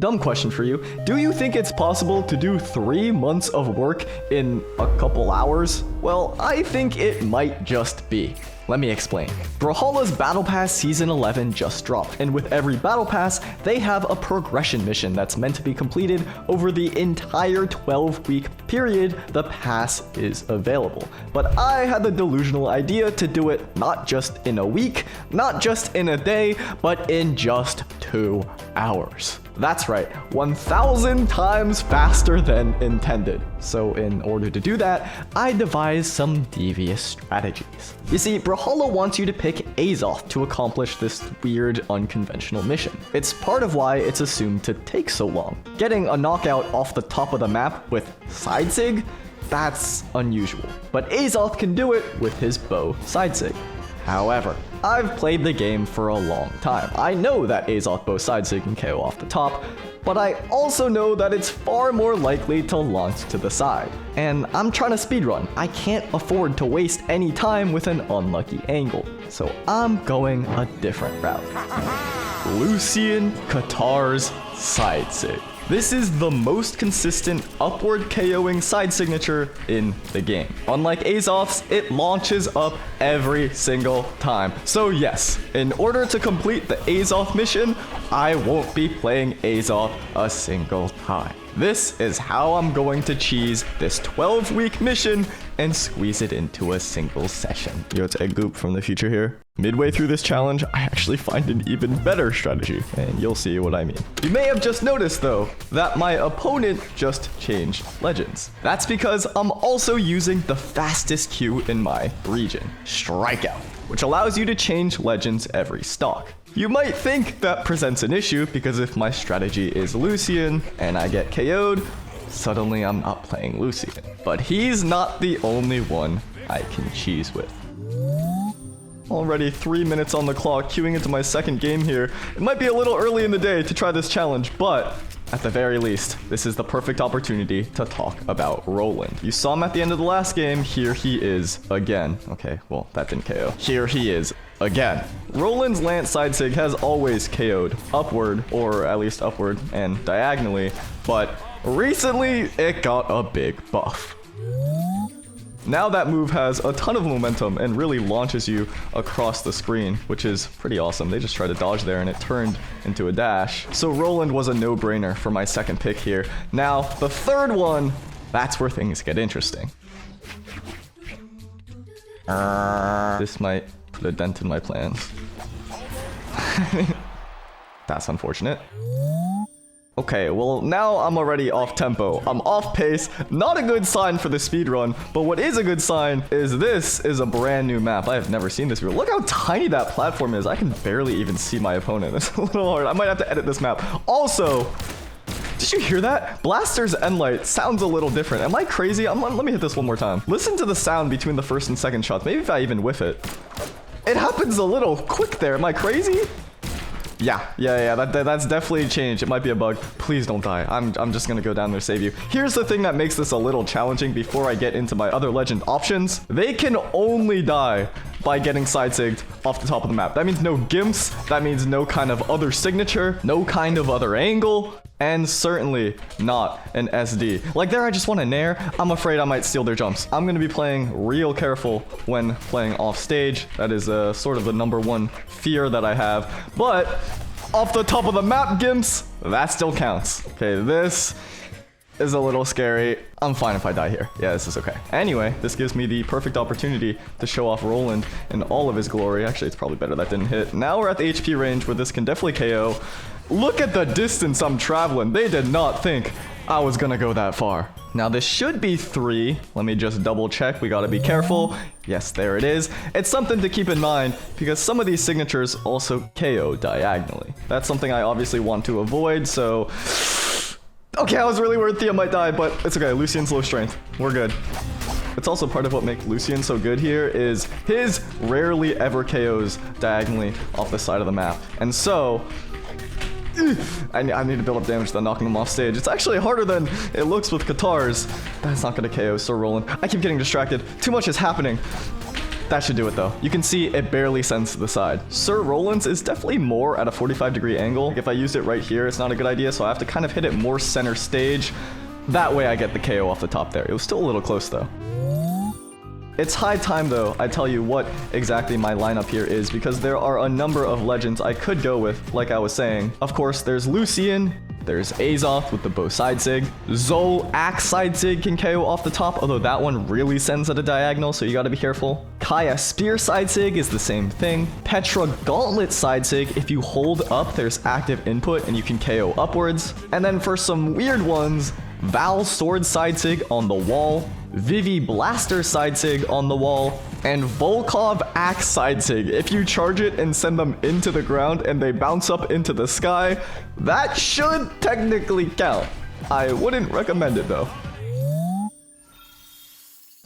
Dumb question for you. Do you think it's possible to do 3 months of work in a couple hours? Well, I think it might just be. Let me explain. Brawlhalla's Battle Pass Season 11 just dropped, and with every Battle Pass, they have a progression mission that's meant to be completed over the entire 12-week period the pass is available. But I had the delusional idea to do it not just in a week, not just in a day, but in just 2 hours. That's right, 1,000 times faster than intended. So in order to do that, I devised some devious strategies. You see, Brawlhalla wants you to pick Azoth to accomplish this weird, unconventional mission. It's part of why it's assumed to take so long. Getting a knockout off the top of the map with side sig? That's unusual. But Azoth can do it with his bow side sig. However, I've played the game for a long time. I know that Azoth bow side sig can KO off the top, but I also know that it's far more likely to launch to the side. And I'm trying to speedrun. I can't afford to waste any time with an unlucky angle, so I'm going a different route. Lucian Katar's side sig. This is the most consistent upward KOing side signature in the game. Unlike Azoth's, it launches up every single time. So yes, in order to complete the Azoth mission, I won't be playing Azoth a single time. This is how I'm going to cheese this 12-week mission and squeeze it into a single session. Yo, it's Egg Goop from the future here. Midway through this challenge, I actually find an even better strategy, and you'll see what I mean. You may have just noticed, though, that my opponent just changed legends. That's because I'm also using the fastest Q in my region, Strikeout, which allows you to change legends every stock. You might think that presents an issue because if my strategy is Lucian and I get KO'd, suddenly I'm not playing Lucian. But he's not the only one I can cheese with. Already 3 minutes on the clock, queuing into my second game here. It might be a little early in the day to try this challenge, but at the very least, this is the perfect opportunity to talk about Roland. You saw him at the end of the last game. Here he is again. Okay, well, that didn't KO. Here he is again. Roland's Lance side sig has always KO'd upward, or at least upward and diagonally, but recently it got a big buff. Now that move has a ton of momentum and really launches you across the screen, which is pretty awesome. They just tried to dodge there and it turned into a dash. So Roland was a no-brainer for my second pick here. Now, the third one, that's where things get interesting. This might put a dent in my plans. That's unfortunate. Okay, well, now I'm already off tempo. I'm off pace. Not a good sign for the speedrun, but what is a good sign is this is a brand new map. I have never seen this before. Look how tiny that platform is. I can barely even see my opponent. It's a little hard. I might have to edit this map. Also, did you hear that? Blaster's Endlight sounds a little different. Am I crazy? Let me hit this one more time. Listen to the sound between the first and second shots. Maybe if I even whiff it. It happens a little quick there. Am I crazy? Yeah, that's definitely changed. It might be a bug. Please don't die. I'm just gonna go down there, save you. Here's the thing that makes this a little challenging before I get into my other legend options. They can only die by getting side sigged off the top of the map. That means no gimps. That means no kind of other signature, no kind of other angle, and certainly not an SD. Like there, I just want to nair. I'm afraid I might steal their jumps. I'm gonna be playing real careful when playing off stage. That is sort of the #1 fear that I have. But off the top of the map, gimps, that still counts. Okay, this is a little scary. I'm fine if I die here. Yeah, this is okay. Anyway, this gives me the perfect opportunity to show off Roland in all of his glory. Actually, it's probably better that didn't hit. Now we're at the HP range where this can definitely KO. Look at the distance I'm traveling. They did not think I was gonna go that far. Now this should be 3. Let me just double check. We gotta be careful. Yes, there it is. It's something to keep in mind because some of these signatures also KO diagonally. That's something I obviously want to avoid, so... Okay, I was really worried Thea might die, but it's okay. Lucian's low strength. We're good. It's also part of what makes Lucian so good here is his rarely ever KOs diagonally off the side of the map. And so... I need to build up damage than knocking him off stage. It's actually harder than it looks with Katars. That's not gonna KO Sir Roland. I keep getting distracted. Too much is happening. That should do it though. You can see it barely sends to the side. Sir Roland's is definitely more at a 45-degree angle. Like if I used it right here, it's not a good idea, so I have to kind of hit it more center stage. That way I get the KO off the top there. It was still a little close though. It's high time though, I tell you what exactly my lineup here is, because there are a number of legends I could go with, like I was saying. Of course, there's Lucian, there's Azoth with the bow side sig, Zol axe side sig can KO off the top, although that one really sends at a diagonal, so you gotta be careful. Kaya spear side sig is the same thing. Petra gauntlet side sig, if you hold up, there's active input and you can KO upwards. And then for some weird ones, Val sword side sig on the wall, Vivi blaster side sig on the wall, and Volkov axe side sig. If you charge it and send them into the ground and they bounce up into the sky, that should technically count. I wouldn't recommend it though.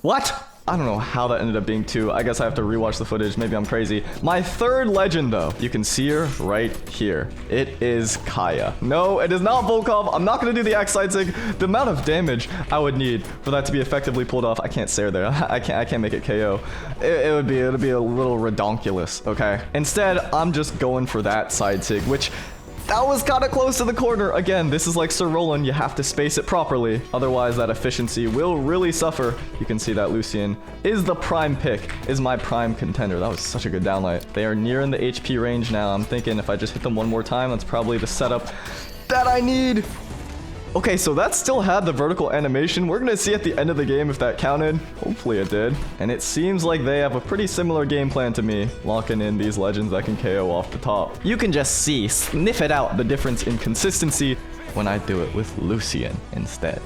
What? I don't know how that ended up being 2. I guess I have to rewatch the footage. Maybe I'm crazy. My third legend, though, you can see her right here. It is Kaya. No, it is not Volkov. I'm not going to do the axe side sig. The amount of damage I would need for that to be effectively pulled off, I can't say there. I can't make it KO. It would be a little redonkulous, okay? Instead, I'm just going for that side sig, which that was kind of close to the corner. Again, this is like Sir Roland. You have to space it properly. Otherwise, that efficiency will really suffer. You can see that Lucian is the prime pick, is my prime contender. That was such a good downlight. They are nearing the HP range now. I'm thinking if I just hit them one more time, that's probably the setup that I need. Okay, so that still had the vertical animation. We're gonna see at the end of the game if that counted. Hopefully it did. And it seems like they have a pretty similar game plan to me, locking in these legends that can KO off the top. You can just sniff it out, the difference in consistency when I do it with Lucian instead.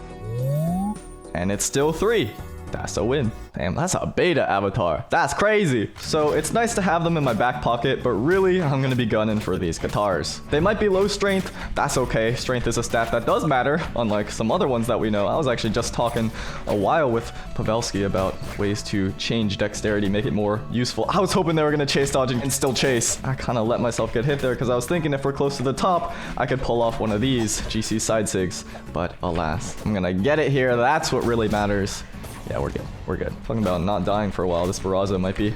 And it's still 3. That's a win. Damn, that's a beta avatar. That's crazy. So it's nice to have them in my back pocket, but really, I'm gonna be gunning for these guitars. They might be low strength. That's okay. Strength is a stat that does matter, unlike some other ones that we know. I was actually just talking a while with Pavelski about ways to change dexterity, make it more useful. I was hoping they were gonna chase dodge and still chase. I kind of let myself get hit there because I was thinking if we're close to the top, I could pull off one of these GC side sigs. But alas, I'm gonna get it here. That's what really matters. Yeah, we're good. We're good. Talking about not dying for a while. This Barraza might be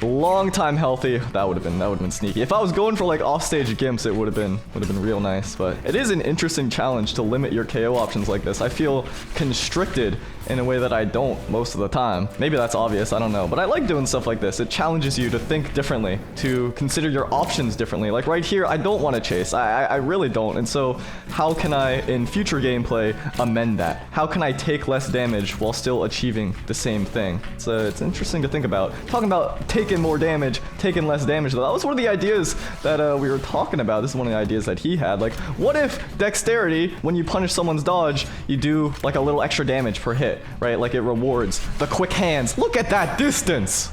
long time healthy. That would have been sneaky. If I was going for like offstage gimps, it would have been real nice. But it is an interesting challenge to limit your KO options like this. I feel constricted in a way that I don't most of the time. Maybe that's obvious, I don't know. But I like doing stuff like this. It challenges you to think differently, to consider your options differently. Like right here, I don't want to chase. I really don't. And so how can I, in future gameplay, amend that? How can I take less damage while still achieving the same thing? It's interesting to think about. Talking about taking more damage, taking less damage, though. That was one of the ideas that we were talking about. This is one of the ideas that he had. Like, what if dexterity, when you punish someone's dodge, you do like a little extra damage per hit? Right? Like it rewards the quick hands. Look at that distance!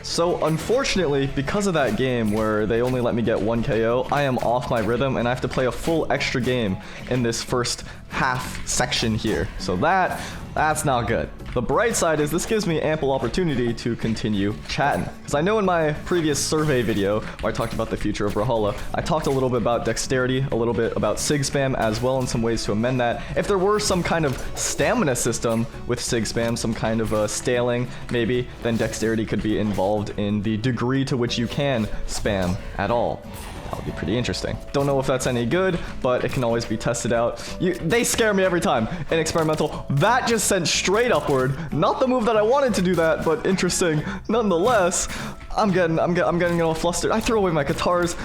So unfortunately, because of that game where they only let me get 1 KO, I am off my rhythm and I have to play a full extra game in this first half section here. So that's not good. The bright side is this gives me ample opportunity to continue chatting. Because I know in my previous survey video, where I talked about the future of Brawlhalla, I talked a little bit about dexterity, a little bit about sig spam as well, and some ways to amend that. If there were some kind of stamina system with sig spam, some kind of staling maybe, then dexterity could be involved in the degree to which you can spam at all. That would be pretty interesting. Don't know if that's any good, but it can always be tested out. They scare me every time. In experimental, that just sent straight upward. Not the move that I wanted to do that, but interesting nonetheless. I'm getting a little flustered. I threw away my guitars.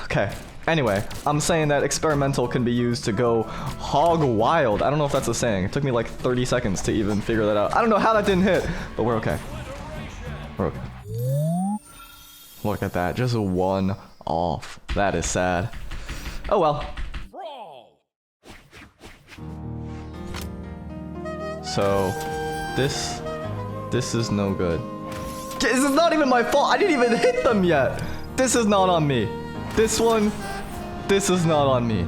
Okay. Anyway, I'm saying that experimental can be used to go hog wild. I don't know if that's a saying. It took me like 30 seconds to even figure that out. I don't know how that didn't hit, but we're okay. We're okay. Look at that, just 1 off. That is sad. Oh well. Brawl. So, this is no good. This is not even my fault. I didn't even hit them yet. This is not on me. This is not on me.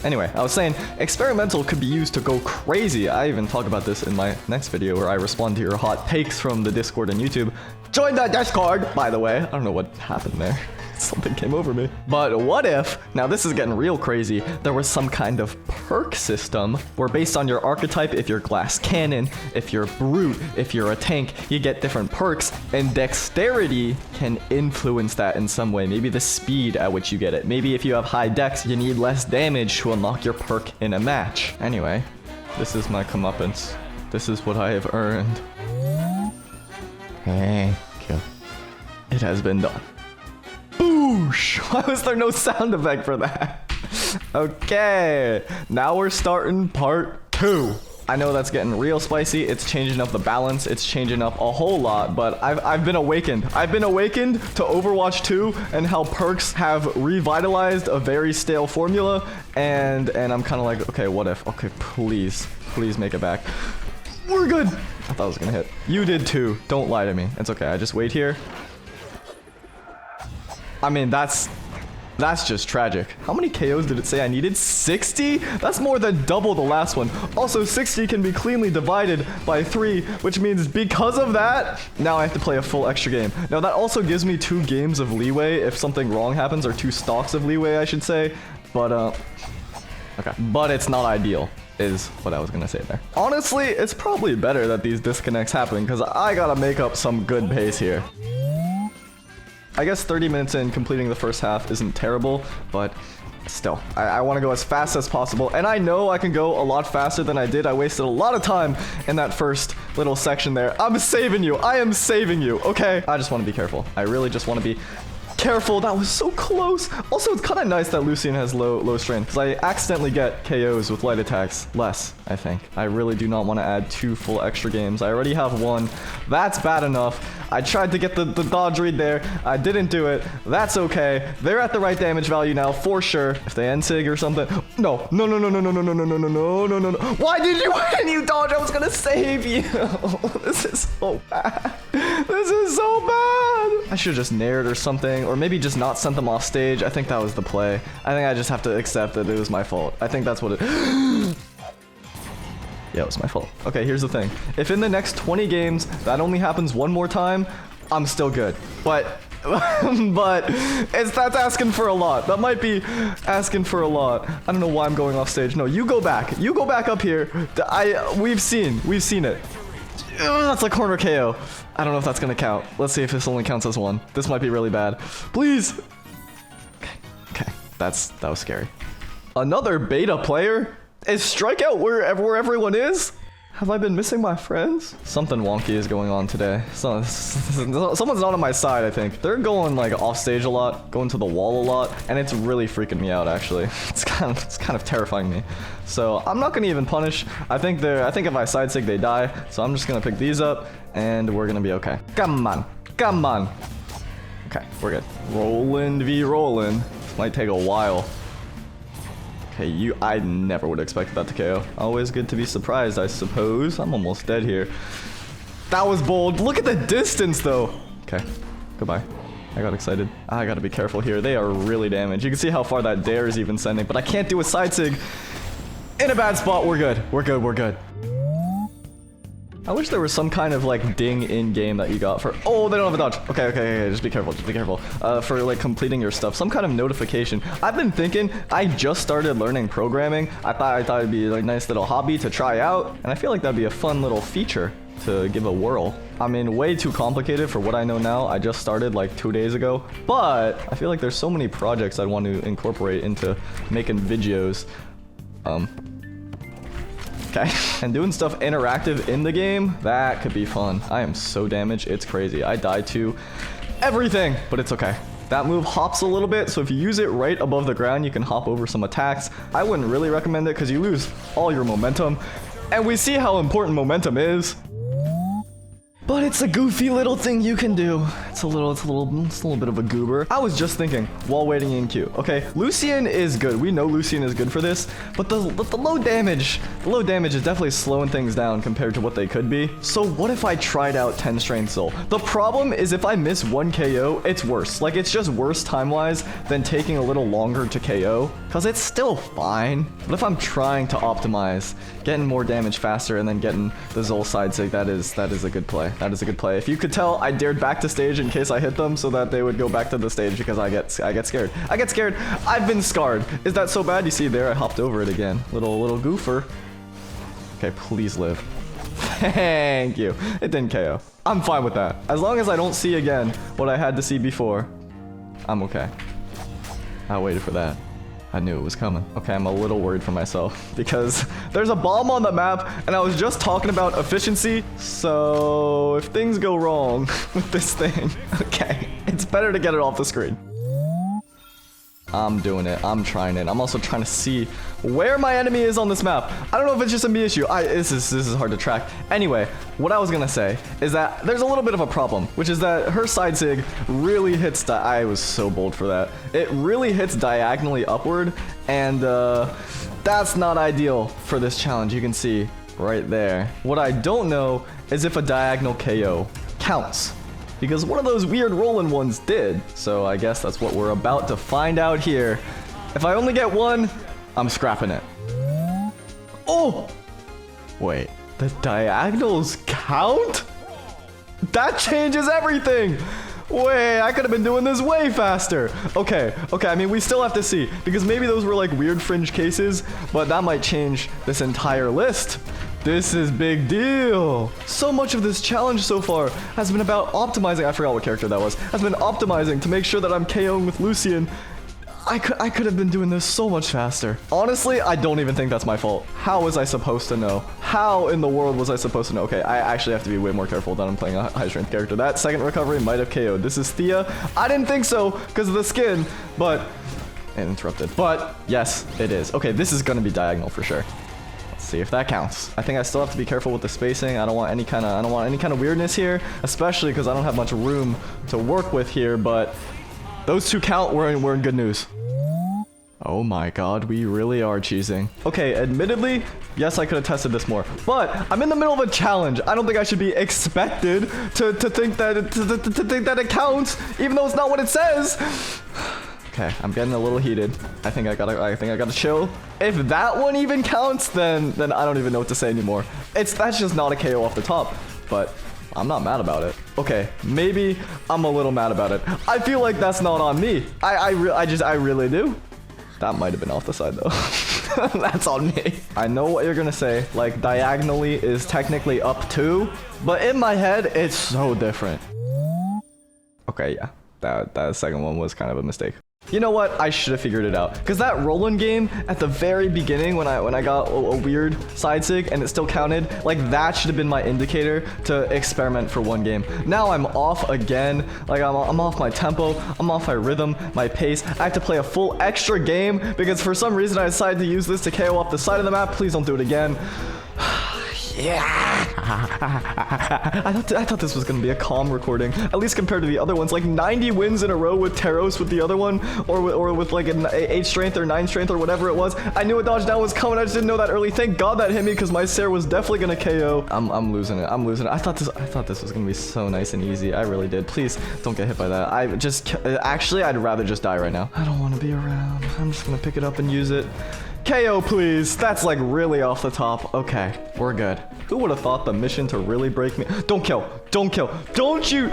Anyway, I was saying, experimental could be used to go crazy. I even talk about this in my next video where I respond to your hot takes from the Discord and YouTube. Join that Discord, by the way. I don't know what happened there. Something came over me. But what if, now this is getting real crazy, there was some kind of perk system where based on your archetype, if you're glass cannon, if you're brute, if you're a tank, you get different perks, and dexterity can influence that in some way. Maybe the speed at which you get it. Maybe if you have high dex, you need less damage to unlock your perk in a match. Anyway, this is my comeuppance. This is what I have earned. Thank you. It has been done. Boosh! Why was there no sound effect for that? Okay, now we're starting part 2. I know that's getting real spicy. It's changing up the balance. It's changing up a whole lot, but I've been awakened. I've been awakened to Overwatch 2 and how perks have revitalized a very stale formula, and I'm kind of like, okay, what if? Okay, please make it back. We're good. I thought I was gonna hit. You did too. Don't lie to me. It's okay. I just wait here. I mean, that's just tragic. How many KOs did it say I needed? 60? That's more than double the last one. Also, 60 can be cleanly divided by 3, which means because of that, now I have to play a full extra game. Now, that also gives me 2 games of leeway if something wrong happens, or 2 stocks of leeway, I should say. But, okay. But it's not ideal, is what I was gonna say there. Honestly, it's probably better that these disconnects happen, because I gotta make up some good pace here. I guess 30 minutes in, completing the first half isn't terrible, but still, I want to go as fast as possible, and I know I can go a lot faster than I did. I wasted a lot of time in that first little section there. I'm saving you. I am saving you, okay? I just want to be careful. I really just want to be careful. That was so close. Also, it's kind of nice that Lucian has low strength, because I accidentally get KOs with light attacks less, I think. I really do not want to add 2 full extra games. I already have 1. That's bad enough. I tried to get the dodge read there. I didn't do it. That's okay. They're at the right damage value now, for sure. If they end sig or something. No. Why did you dodge? I was gonna save you. This is so bad. This is so bad. I should have just nared or something, or maybe just not sent them off stage. I think that was the play. I think I just have to accept that it was my fault. I think that's what it... Yeah, it was my fault. Okay, here's the thing. If in the next 20 games that only happens 1 more time, I'm still good. But that's asking for a lot. That might be asking for a lot. I don't know why I'm going off stage. No, you go back. You go back up here. We've seen it. That's a corner KO. I don't know if that's gonna count. Let's see if this only counts as 1. This might be really bad. Please. Okay. That was scary. Another beta player? Is strikeout where everyone is? Have I been missing my friends? Something wonky is going on today. Someone's not on my side, I think. They're going like off stage a lot, going to the wall a lot, and it's really freaking me out actually. It's kind of terrifying me. So I'm not gonna even punish. I think if I side sig they die. So I'm just gonna pick these up and we're gonna be okay. Come on. Okay, we're good. Roland v Roland. This might take a while. Okay, I never would have expected that to KO. Always good to be surprised, I suppose. I'm almost dead here. That was bold. Look at the distance, though. Okay, goodbye. I got excited. I gotta be careful here. They are really damaged. You can see how far that dare is even sending, but I can't do a side sig. In a bad spot. We're good. We're good. I wish there was some kind of like ding in game that you got for, oh, they don't have a dodge. Okay, just be careful, for like completing your stuff, some kind of notification. I've been thinking, I just started learning programming. I thought it'd be like a nice little hobby to try out, and I feel like that'd be a fun little feature to give a whirl. I mean, way too complicated for what I know now. I just started like 2 days ago, but I feel like there's so many projects I'd want to incorporate into making videos. Okay. And doing stuff interactive in the game, that could be fun. I am so damaged, it's crazy. I died to everything, but it's okay. That move hops a little bit, so if you use it right above the ground, you can hop over some attacks. I wouldn't really recommend it because you lose all your momentum. And we see how important momentum is. But it's a goofy little thing you can do. It's a little bit of a goober. I was just thinking while waiting in queue. Okay, Lucian is good. We know Lucian is good for this, but the low damage is definitely slowing things down compared to what they could be. So what if I tried out 10 Strength Soul? The problem is if I miss 1 KO, it's worse. Like, it's just worse time-wise than taking a little longer to KO, because it's still fine. But if I'm trying to optimize, getting more damage faster and then getting the Zol side sig, that is a good play. That is a good play. If you could tell, I dared back to stage in case I hit them so that they would go back to the stage because I get scared. I get scared. I've been scarred. Is that so bad? You see there, I hopped over it again. Little goofer. Okay, please live. Thank you. It didn't KO. I'm fine with that. As long as I don't see again what I had to see before, I'm okay. I waited for that. I knew it was coming. Okay, I'm a little worried for myself because there's a bomb on the map and I was just talking about efficiency. So if things go wrong with this thing, okay, it's better to get it off the screen. I'm doing it. I'm trying it. I'm also trying to see where my enemy is on this map. I don't know if it's just a me issue. This is hard to track. Anyway, what I was gonna say is that there's a little bit of a problem, which is that her side sig really hits. I was so bold for that. It really hits diagonally upward, and that's not ideal for this challenge. You can see right there. What I don't know is if a diagonal KO counts, because one of those weird rolling ones did. So I guess that's what we're about to find out here. If I only get one, I'm scrapping it. Oh! Wait, the diagonals count? That changes everything! Wait, I could have been doing this way faster. Okay, I mean, we still have to see, because maybe those were like weird fringe cases, but that might change this entire list. This is big deal. So much of this challenge so far has been about optimizing. I forgot what character that was. Has been optimizing to make sure that I'm KOing with Lucian. I could have been doing this so much faster. Honestly, I don't even think that's my fault. How was I supposed to know? How in the world was I supposed to know? Okay, I actually have to be way more careful that I'm playing a high strength character. That second recovery might have KO'd. This is Thea. I didn't think so because of the skin, but it interrupted. But yes, it is. Okay, this is gonna be diagonal for sure. See if that counts. I think I still have to be careful with the spacing. I don't want any kind of weirdness here, especially because I don't have much room to work with here, but those two count. We're in good news. Oh my god, we really are cheesing. Okay, admittedly, yes, I could have tested this more, but I'm in the middle of a challenge. I don't think I should be expected to think that it counts, even though it's not what it says. Okay, I'm getting a little heated. I think I gotta chill. If that one even counts, then I don't even know what to say anymore. That's just not a KO off the top, but I'm not mad about it. Okay, maybe I'm a little mad about it. I feel like that's not on me. I really do. That might have been off the side though. That's on me. I know what you're gonna say. Like diagonally is technically up too, but in my head it's so different. Okay, yeah, that second one was kind of a mistake. You know what? I should have figured it out. Because that roll-in game at the very beginning when I got a weird side sig and it still counted, like that should have been my indicator to experiment for one game. Now I'm off again. Like I'm off my tempo, I'm off my rhythm, my pace. I have to play a full extra game because for some reason I decided to use this to KO off the side of the map. Please don't do it again. Yeah. I thought this was gonna be a calm recording, at least compared to the other ones. Like 90 wins in a row with Taros with the other one, or with like an 8 strength or 9 strength or whatever it was. I knew a dodge down was coming. I just didn't know that early. Thank God that hit me because my Sarah was definitely gonna KO. I'm losing it. I'm losing it. I thought this was gonna be so nice and easy. I really did. Please don't get hit by that. Actually, I'd rather just die right now. I don't want to be around. I'm just gonna pick it up and use it. KO, please. That's like really off the top. Okay, we're good. Who would have thought the mission to really break me? Don't kill. Don't kill. Don't you.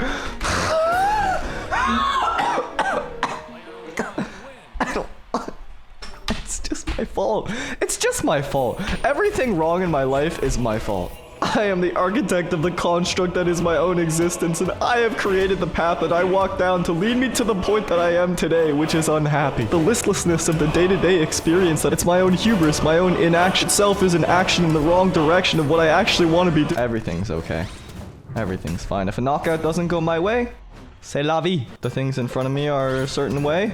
It's just my fault. It's just my fault. Everything wrong in my life is my fault. I am the architect of the construct that is my own existence, and I have created the path that I walk down to lead me to the point that I am today, which is unhappy. The listlessness of the day-to-day experience, that it's my own hubris, my own inaction itself is an action in the wrong direction of what I actually want to be doing. Everything's okay. Everything's fine. If a knockout doesn't go my way, c'est la vie. The things in front of me are a certain way.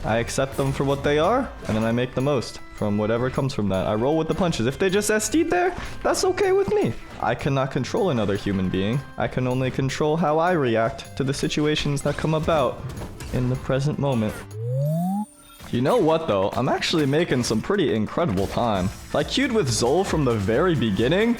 I accept them for what they are, and then I make the most from whatever comes from that. I roll with the punches. If they just SD'd there, that's okay with me. I cannot control another human being. I can only control how I react to the situations that come about in the present moment. You know what though? I'm actually making some pretty incredible time. If I queued with Zol from the very beginning,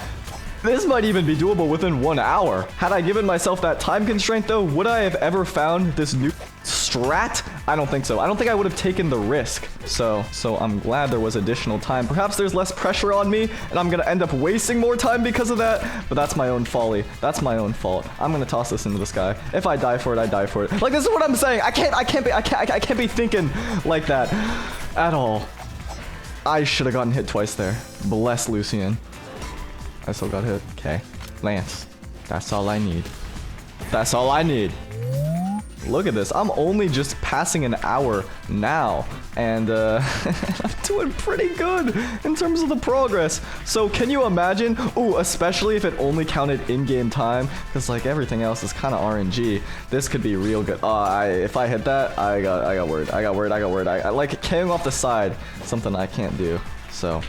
this might even be doable within 1 hour. Had I given myself that time constraint though, would I have ever found this new strat? I don't think so. I don't think I would have taken the risk. So I'm glad there was additional time. Perhaps there's less pressure on me, and I'm gonna end up wasting more time because of that. But that's my own folly. That's my own fault. I'm gonna toss this into the sky. If I die for it, I die for it. Like, this is what I'm saying. I can't be thinking like that at all. I should have gotten hit twice there. Bless Lucian. I still got hit. Okay. Lance. That's all I need. That's all I need. Look at this. I'm only just passing an hour now. And I'm doing pretty good in terms of the progress. So can you imagine? Ooh, especially if it only counted in-game time. Because like everything else is kind of RNG. This could be real good. If I hit that, I got worried. I like carrying off the side. Something I can't do. So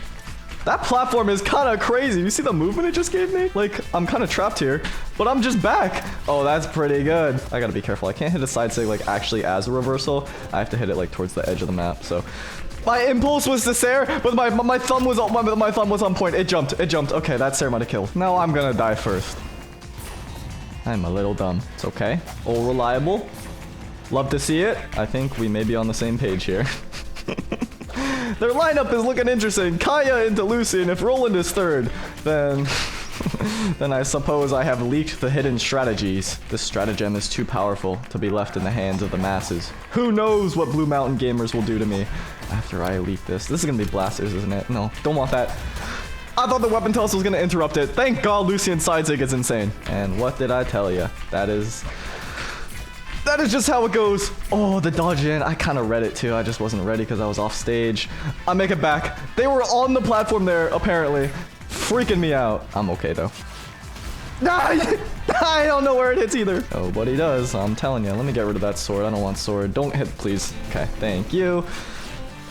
that platform is kind of crazy. You see the movement it just gave me? Like, I'm kind of trapped here, but I'm just back. Oh, that's pretty good. I gotta be careful. I can't hit a side sig like actually as a reversal. I have to hit it like towards the edge of the map. So my impulse was to Sair, but my thumb was on point. It jumped. Okay, that Sair might have killed. Now I'm gonna die first. I'm a little dumb. It's okay. All reliable. Love to see it. I think we may be on the same page here. Their lineup is looking interesting. Kaya into Lucy, and if Roland is third, then then I suppose I have leaked the hidden strategies. This stratagem is too powerful to be left in the hands of the masses. Who knows what Blue Mountain gamers will do to me after I leak this. This is gonna be blasters, isn't it? No, don't want that. I thought the weapon toss was gonna interrupt it. Thank God Lucian's side sig is insane. And what did I tell you? That is just how it goes. Oh, the dodge in. I kind of read it too. I just wasn't ready because I was off stage. I make it back. They were on the platform there, apparently. Freaking me out. I'm okay, though. I don't know where it hits either. Nobody does. I'm telling you. Let me get rid of that sword. I don't want sword. Don't hit, please. Okay, thank you.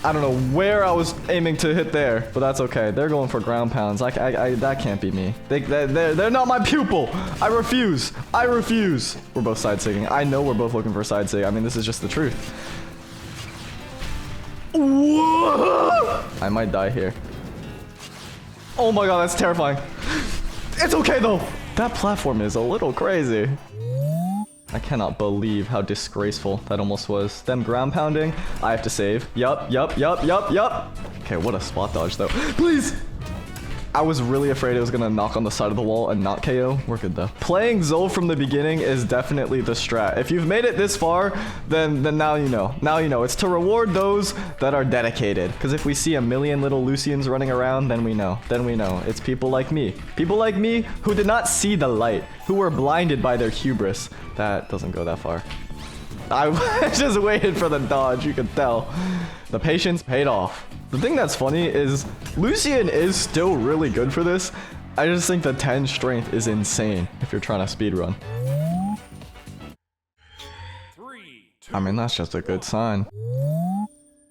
I don't know where I was aiming to hit there, but that's okay. They're going for ground pounds. That can't be me. They're not my pupil. I refuse. We're both side sigging. I know we're both looking for side sig. I mean, this is just the truth. Whoa! I might die here. Oh my God, that's terrifying. It's okay though. That platform is a little crazy. I cannot believe how disgraceful that almost was. Them ground pounding. I have to save. Yup. Okay, what a spot dodge though. Please! I was really afraid it was gonna knock on the side of the wall and not KO. We're good though. Playing Zoe from the beginning is definitely the strat. If you've made it this far, then now you know. Now you know. It's to reward those that are dedicated. Because if we see a million little Lucians running around, then we know. It's people like me. People like me who did not see the light, who were blinded by their hubris. That doesn't go that far. I just waited for the dodge, you could tell. The patience paid off. The thing that's funny is Lucian is still really good for this. I just think the 10 strength is insane if you're trying to speedrun. I mean, that's just a good sign.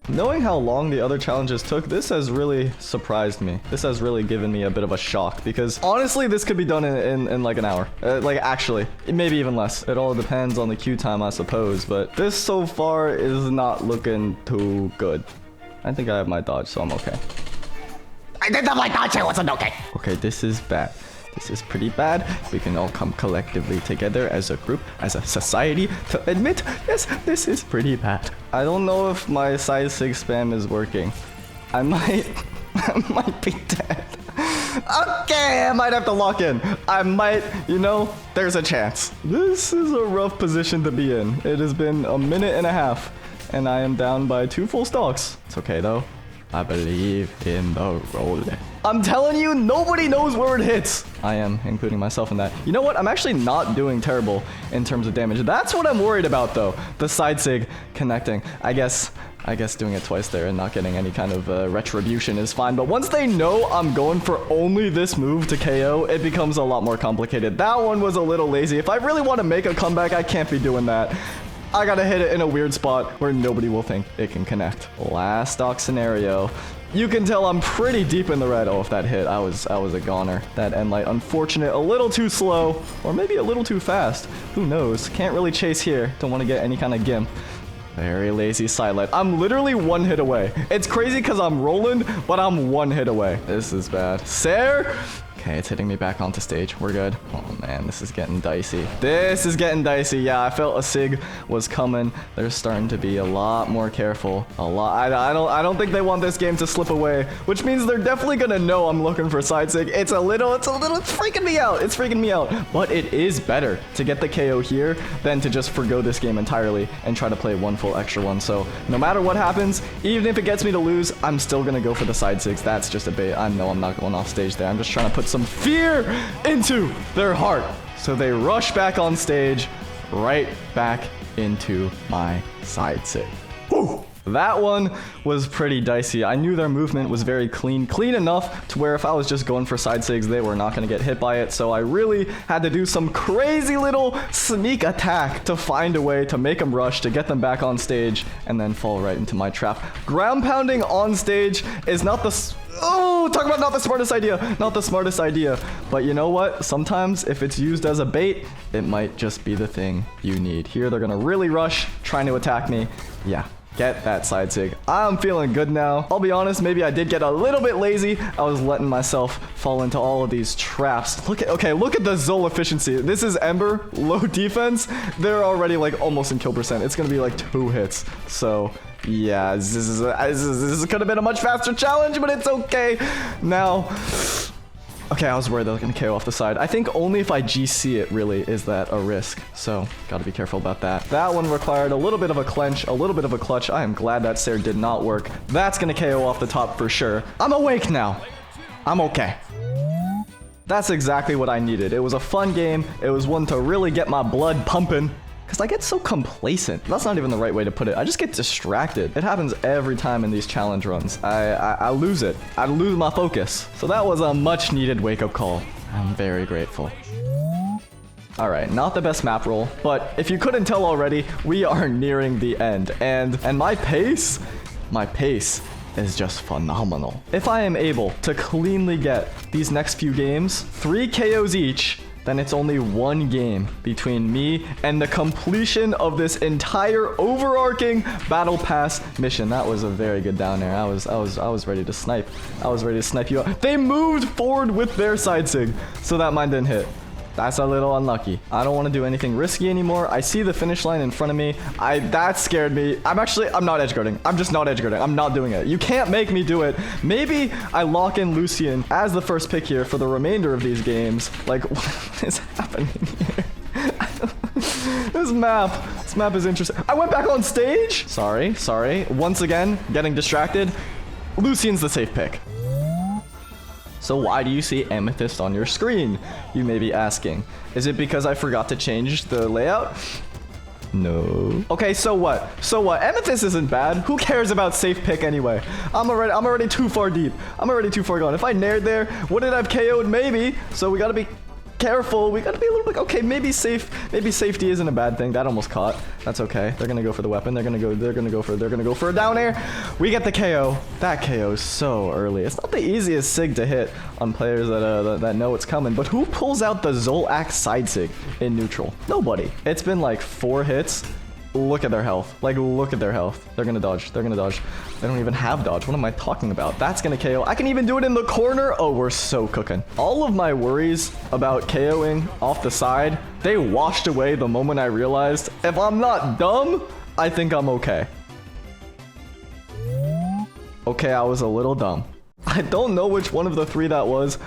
Knowing how long the other challenges took, this has really surprised me. This has really given me a bit of a shock because honestly, this could be done in like an hour. Like actually, maybe even less. It all depends on the queue time, I suppose, but this so far is not looking too good. I think I have my dodge, so I'm okay. I didn't have my dodge, I wasn't okay. Okay, this is bad. This is pretty bad. We can all come collectively together as a group, as a society, to admit, yes, this is pretty bad. I don't know if my side sig spam is working. I might be dead. Okay, I might have to lock in. I might, there's a chance. This is a rough position to be in. It has been a minute and a half, and I am down by 2 full stocks. It's okay though. I believe in the roller. I'm telling you, nobody knows where it hits. I am, including myself in that. You know what? I'm actually not doing terrible in terms of damage. That's what I'm worried about, though. The side sig connecting. I guess doing it twice there and not getting any kind of retribution is fine. But once they know I'm going for only this move to KO, it becomes a lot more complicated. That one was a little lazy. If I really want to make a comeback, I can't be doing that. I gotta hit it in a weird spot where nobody will think it can connect. Last stock scenario. You can tell I'm pretty deep in the red. Oh, if that hit, I was a goner. That end light, unfortunate, a little too slow, or maybe a little too fast. Who knows? Can't really chase here. Don't want to get any kind of gimp. Very lazy side light. I'm literally 1 hit away. It's crazy because I'm rolling, but I'm 1 hit away. This is bad. Sair, Okay, it's hitting me back onto stage. We're good. Oh man, this is getting dicey. This is getting dicey. Yeah, I felt a sig was coming. They're starting to be a lot more careful. A lot. I don't think they want this game to slip away, which means they're definitely gonna know I'm looking for side sig. It's freaking me out. It's freaking me out. But it is better to get the KO here than to just forgo this game entirely and try to play one full extra one. So no matter what happens, even if it gets me to lose, I'm still gonna go for the side sigs. That's just a bait. I know I'm not going off stage there. I'm just trying to put some fear into their heart. So they rush back on stage, right back into my side sig. Whew. That one was pretty dicey. I knew their movement was very clean enough to where if I was just going for side sigs, they were not going to get hit by it. So I really had to do some crazy little sneak attack to find a way to make them rush, to get them back on stage, and then fall right into my trap. Ground pounding on stage is not the... Oh, talk about not the smartest idea. Not the smartest idea. But you know what? Sometimes if it's used as a bait, it might just be the thing you need. Here, they're going to really rush, trying to attack me. Yeah. Get that side sig. I'm feeling good now. I'll be honest, maybe I did get a little bit lazy. I was letting myself fall into all of these traps. Look at the Zol efficiency. This is Ember, low defense. They're already like almost in kill percent. It's gonna be like 2 hits. So yeah, this could have been a much faster challenge, but it's okay. Now, okay, I was worried they were going to KO off the side. I think only if I GC it really is that a risk. So, gotta be careful about that. That one required a little bit of a clench, a little bit of a clutch. I am glad that Sair did not work. That's going to KO off the top for sure. I'm awake now. I'm okay. That's exactly what I needed. It was a fun game. It was one to really get my blood pumping. Because I get so complacent. That's not even the right way to put it. I just get distracted. It happens every time in these challenge runs. I lose it. I lose my focus. So that was a much needed wake-up call. I'm very grateful. All right, not the best map roll, but if you couldn't tell already, we are nearing the end. And my pace is just phenomenal. If I am able to cleanly get these next few games, 3 KOs each, then it's only 1 game between me and the completion of this entire overarching battle pass mission. That was a very good down air. I was ready to snipe. I was ready to snipe you up. They moved forward with their side sig, so that mine didn't hit. That's a little unlucky. I don't want to do anything risky anymore. I see the finish line in front of me. That scared me. I'm not edge guarding. I'm just not edge guarding. I'm not doing it. You can't make me do it. Maybe I lock in Lucian as the first pick here for the remainder of these games. Like, what is happening here? This map is interesting. I went back on stage. Sorry. Once again, getting distracted. Lucian's the safe pick. So why do you see Amethyst on your screen? You may be asking. Is it because I forgot to change the layout? No. Okay, so what? Amethyst isn't bad. Who cares about safe pick anyway? I'm already too far deep. I'm already too far gone. If I nared there, wouldn't I have KO'd? Maybe. So we gotta be careful. We gotta be a little bit, okay, maybe safety isn't a bad thing. That almost caught. That's okay. They're gonna go for the weapon. They're gonna go for a down air. We get the KO. That KO is so early. It's not the easiest sig to hit on players that know it's coming, but who pulls out the Zol-Axe side sig in neutral? Nobody. It's been like 4 hits. Look at their health. Like, look at their health. They're gonna dodge. They don't even have dodge. What am I talking about? That's gonna KO. I can even do it in the corner. Oh, we're so cooking. All of my worries about KOing off the side, they washed away the moment I realized if I'm not dumb, I think I'm okay. Okay, I was a little dumb. I don't know which one of the 3 that was.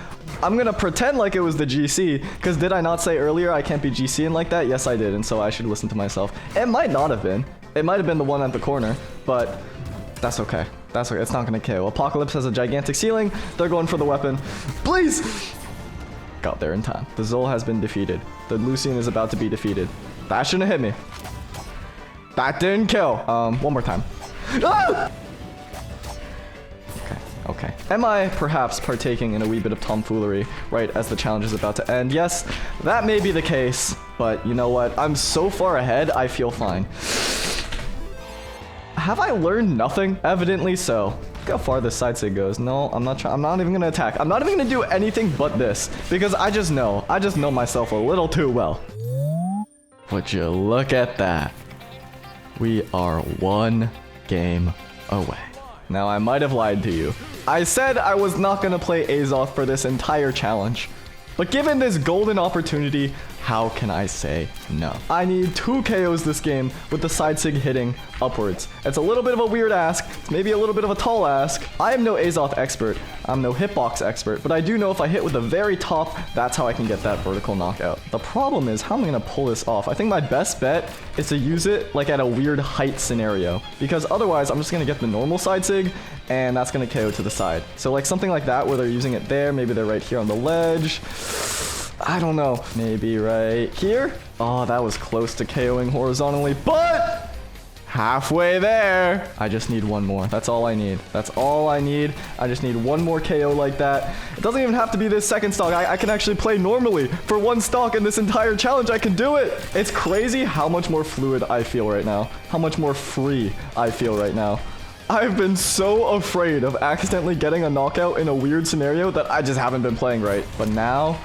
I'm gonna pretend like it was the GC, because did I not say earlier I can't be GCing like that? Yes, I did, and so I should listen to myself. It might not have been. It might have been the one at the corner, but that's okay. That's okay. It's not gonna KO. Apocalypse has a gigantic ceiling. They're going for the weapon. Please! Got there in time. The Zol has been defeated. The Lucian is about to be defeated. That shouldn't have hit me. That didn't kill. One more time. Ah! Okay. Am I perhaps partaking in a wee bit of tomfoolery right as the challenge is about to end? Yes, that may be the case, but you know what? I'm so far ahead, I feel fine. Have I learned nothing? Evidently so. Look how far this side sig goes. No, I'm not even gonna attack. I'm not even gonna do anything but this, because I just know myself a little too well. Would you look at that? We are 1 game away. Now, I might have lied to you. I said I was not gonna play Azoth for this entire challenge. But given this golden opportunity, how can I say no? I need 2 KOs this game with the side sig hitting upwards. It's a little bit of a weird ask. It's maybe a little bit of a tall ask. I am no Azoth expert. I'm no hitbox expert, but I do know if I hit with the very top, that's how I can get that vertical knockout. The problem is how am I gonna pull this off? I think my best bet is to use it like at a weird height scenario, because otherwise I'm just gonna get the normal side sig and that's gonna KO to the side. So like something like that where they're using it there, maybe they're right here on the ledge. I don't know, maybe right here? Oh, that was close to KOing horizontally, but halfway there. I just need one more. That's all I need. That's all I need. I just need one more KO like that. It doesn't even have to be this second stock. I can actually play normally for 1 stock in this entire challenge. I can do it. It's crazy how much more fluid I feel right now. How much more free I feel right now. I've been so afraid of accidentally getting a knockout in a weird scenario that I just haven't been playing right. But now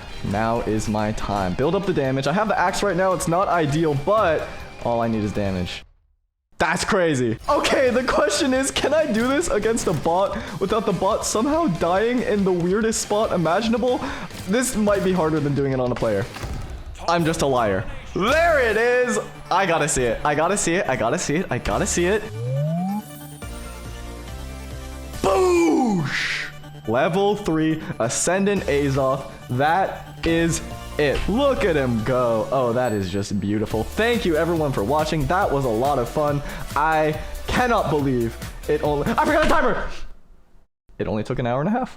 is my time. Build up the damage. I have the axe right now. It's not ideal, but all I need is damage. That's crazy. Okay, the question is, can I do this against a bot without the bot somehow dying in the weirdest spot imaginable? This might be harder than doing it on a player. I'm just a liar. There it is. I gotta see it. I gotta see it. I gotta see it. I gotta see it. Boosh! Level 3 Ascendant Azoth. That is it. Look at him go. Oh, that is just beautiful. Thank you everyone for watching. That was a lot of fun. I cannot believe it only... I forgot the timer! It only took an hour and a half.